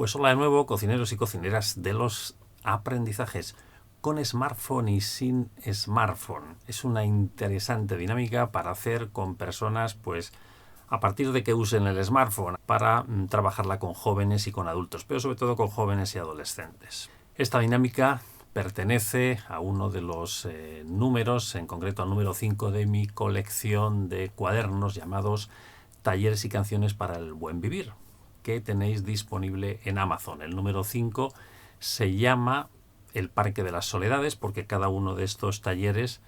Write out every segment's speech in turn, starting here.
Pues hola de nuevo, cocineros y cocineras de los aprendizajes con smartphone y sin smartphone. Es una interesante dinámica para hacer con personas, pues a partir de que usen el smartphone para trabajarla con jóvenes y con adultos, pero sobre todo con jóvenes y adolescentes. Esta dinámica pertenece a uno de los números, en concreto al número 5 de mi colección de cuadernos llamados Talleres y canciones para el buen vivir, que tenéis disponible en Amazon. El número 5 se llama El Parque de las Soledades porque cada uno de estos talleres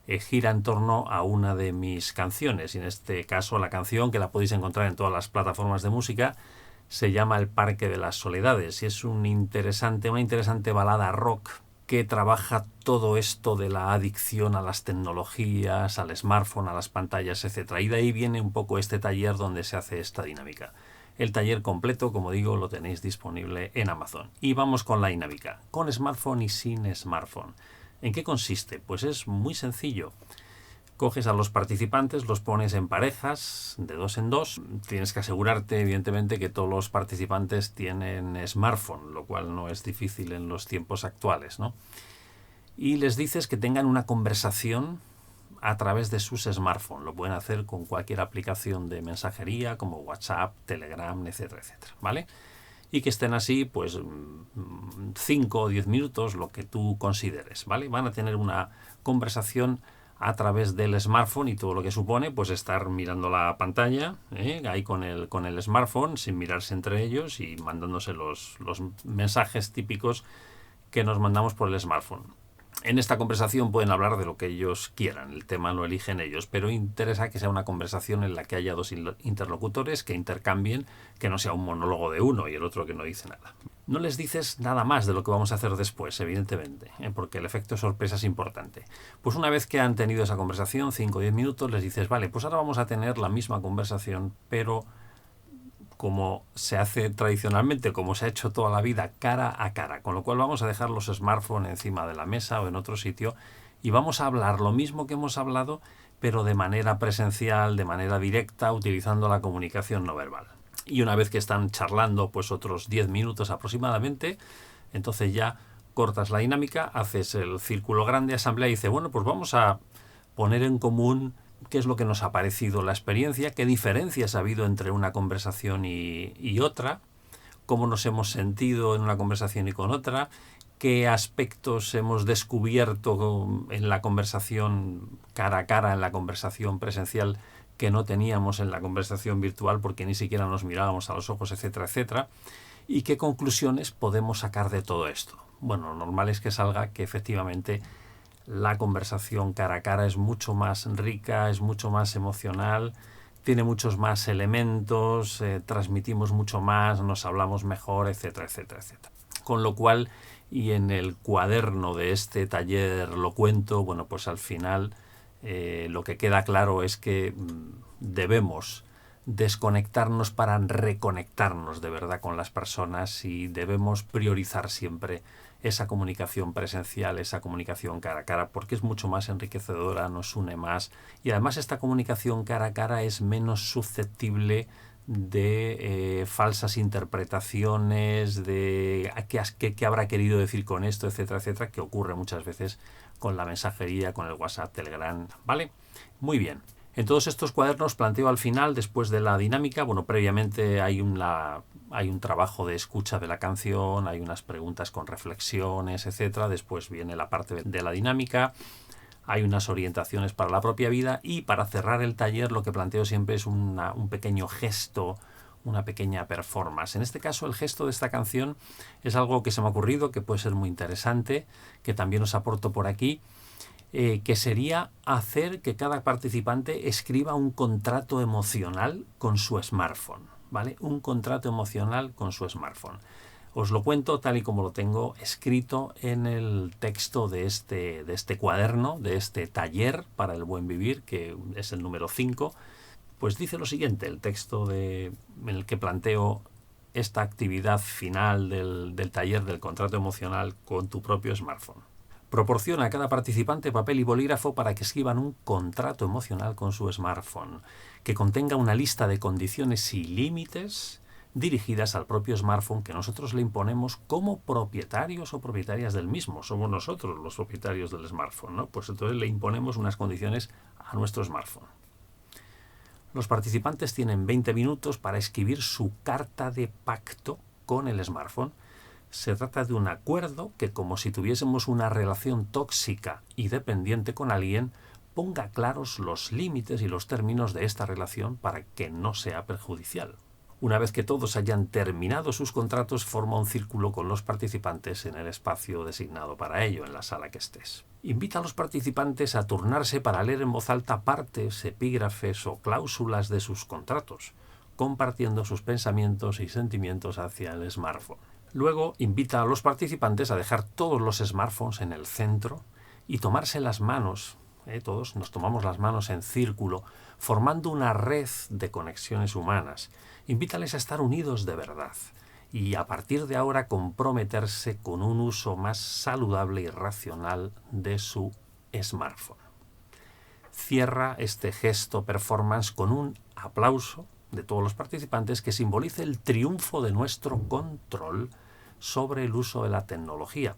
gira en torno a una de mis canciones. Y en este caso la canción, que la podéis encontrar en todas las plataformas de música, se llama El Parque de las Soledades y es una interesante balada rock que trabaja todo esto de la adicción a las tecnologías, al smartphone, a las pantallas, etc. Y de ahí viene un poco este taller donde se hace esta dinámica. El taller completo, como digo, lo tenéis disponible en Amazon. Y vamos con la dinámica, con smartphone y sin smartphone. ¿En qué consiste? Pues es muy sencillo. Coges a los participantes, los pones en parejas, de 2 en 2. Tienes que asegurarte, evidentemente, que todos los participantes tienen smartphone, lo cual no es difícil en los tiempos actuales, ¿no? Y les dices que tengan una conversación a través de sus smartphones. Lo pueden hacer con cualquier aplicación de mensajería como WhatsApp, Telegram, etcétera, etcétera, ¿vale? Y que estén así, pues 5 o 10 minutos, lo que tú consideres, ¿vale? Van a tener una conversación a través del smartphone y todo lo que supone, pues estar mirando la pantalla, ahí con el smartphone, sin mirarse entre ellos y mandándose los mensajes típicos que nos mandamos por el smartphone. En esta conversación pueden hablar de lo que ellos quieran, el tema lo eligen ellos, pero interesa que sea una conversación en la que haya dos interlocutores que intercambien, que no sea un monólogo de uno y el otro que no dice nada. No les dices nada más de lo que vamos a hacer después, evidentemente, porque el efecto sorpresa es importante. Pues una vez que han tenido esa conversación, 5 o 10 minutos, les dices, vale, pues ahora vamos a tener la misma conversación, pero como se hace tradicionalmente, como se ha hecho toda la vida, cara a cara, con lo cual vamos a dejar los smartphones encima de la mesa o en otro sitio y vamos a hablar lo mismo que hemos hablado, pero de manera presencial, de manera directa, utilizando la comunicación no verbal. Y una vez que están charlando, pues otros 10 minutos aproximadamente, entonces ya cortas la dinámica, haces el círculo grande, asamblea y dices, bueno, pues vamos a poner en común qué es lo que nos ha parecido la experiencia, qué diferencias ha habido entre una conversación y otra, cómo nos hemos sentido en una conversación y con otra, qué aspectos hemos descubierto en la conversación cara a cara, en la conversación presencial, que no teníamos en la conversación virtual porque ni siquiera nos mirábamos a los ojos, etcétera, etcétera, y qué conclusiones podemos sacar de todo esto. Bueno, lo normal es que salga que efectivamente la conversación cara a cara es mucho más rica, es mucho más emocional, tiene muchos más elementos, transmitimos mucho más, nos hablamos mejor, etcétera, etcétera, etcétera. Con lo cual, y en el cuaderno de este taller lo cuento, bueno, pues al final lo que queda claro es que debemos desconectarnos para reconectarnos de verdad con las personas y debemos priorizar siempre esa comunicación presencial, esa comunicación cara a cara, porque es mucho más enriquecedora, nos une más y además esta comunicación cara a cara es menos susceptible de falsas interpretaciones, de qué habrá querido decir con esto, etcétera, etcétera, que ocurre muchas veces con la mensajería, con el WhatsApp, Telegram, ¿vale? Muy bien. En todos estos cuadernos planteo al final, después de la dinámica, bueno, previamente hay un trabajo de escucha de la canción, hay unas preguntas con reflexiones, etcétera. Después viene la parte de la dinámica, hay unas orientaciones para la propia vida y para cerrar el taller lo que planteo siempre es un pequeño gesto, una pequeña performance. En este caso el gesto de esta canción es algo que se me ha ocurrido, que puede ser muy interesante, que también os aporto por aquí. Que sería hacer que cada participante escriba un contrato emocional con su smartphone, ¿vale? Un contrato emocional con su smartphone. Os lo cuento tal y como lo tengo escrito en el texto de este cuaderno, de este taller para el buen vivir, que es el número 5. Pues dice lo siguiente, el texto en el que planteo esta actividad final del taller del contrato emocional con tu propio smartphone. Proporciona a cada participante papel y bolígrafo para que escriban un contrato emocional con su smartphone, que contenga una lista de condiciones y límites dirigidas al propio smartphone que nosotros le imponemos como propietarios o propietarias del mismo. Somos nosotros los propietarios del smartphone, ¿no? Pues entonces le imponemos unas condiciones a nuestro smartphone. Los participantes tienen 20 minutos para escribir su carta de pacto con el smartphone. Se trata de un acuerdo que, como si tuviésemos una relación tóxica y dependiente con alguien, ponga claros los límites y los términos de esta relación para que no sea perjudicial. Una vez que todos hayan terminado sus contratos, forma un círculo con los participantes en el espacio designado para ello, en la sala que estés. Invita a los participantes a turnarse para leer en voz alta partes, epígrafes o cláusulas de sus contratos, compartiendo sus pensamientos y sentimientos hacia el smartphone. Luego invita a los participantes a dejar todos los smartphones en el centro y tomarse las manos. Todos nos tomamos las manos en círculo, formando una red de conexiones humanas. Invítales a estar unidos de verdad y a partir de ahora comprometerse con un uso más saludable y racional de su smartphone. Cierra este gesto performance con un aplauso de todos los participantes que simbolice el triunfo de nuestro control sobre el uso de la tecnología,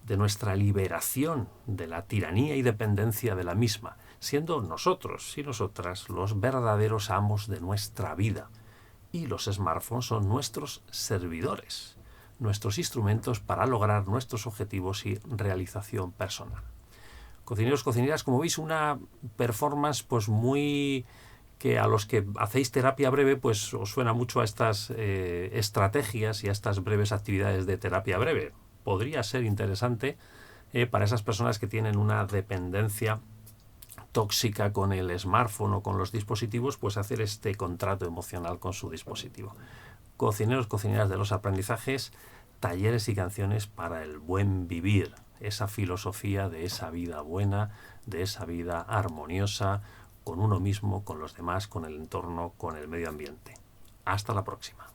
de nuestra liberación de la tiranía y dependencia de la misma, siendo nosotros y nosotras los verdaderos amos de nuestra vida. Y los smartphones son nuestros servidores, nuestros instrumentos para lograr nuestros objetivos y realización personal. Cocineros, cocineras, como veis, una performance pues muy que a los que hacéis terapia breve pues os suena mucho a estas estrategias y a estas breves actividades de terapia breve. Podría ser interesante para esas personas que tienen una dependencia tóxica con el smartphone o con los dispositivos, pues hacer este contrato emocional con su dispositivo. Cocineros, cocineras de los aprendizajes, talleres y canciones para el buen vivir, esa filosofía de esa vida buena, de esa vida armoniosa, con uno mismo, con los demás, con el entorno, con el medio ambiente. Hasta la próxima.